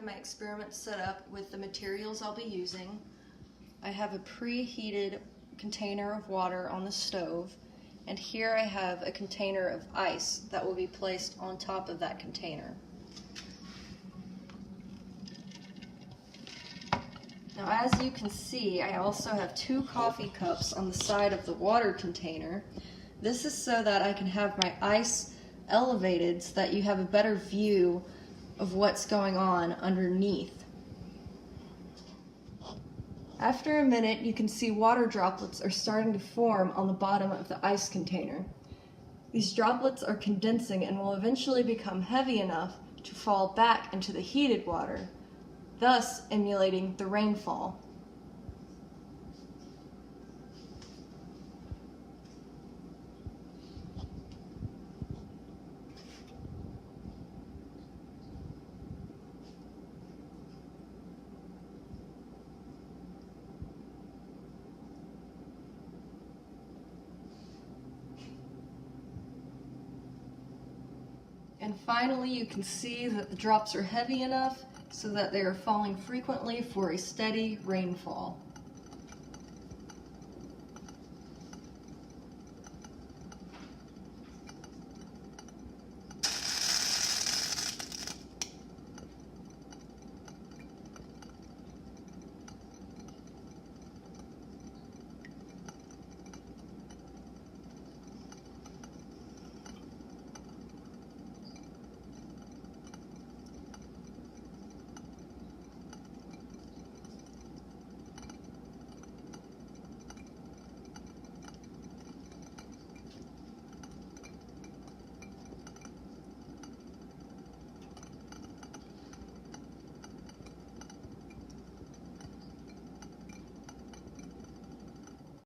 have my experiment set up with the materials I'll be using. I have a preheated container of water on the stove, and here I have a container of ice that will be placed on top of that container. Now, as you can see, I also have 2 coffee cups on the side of the water container. This is so that I can have my ice elevated so that you have a better view of what's going on underneath. After a minute, you can see water droplets are starting to form on the bottom of the ice container. These droplets are condensing and will eventually become heavy enough to fall back into the heated water, thus emulating the rainfall. And finally, you can see that the drops are heavy enough so that they are falling frequently for a steady rainfall.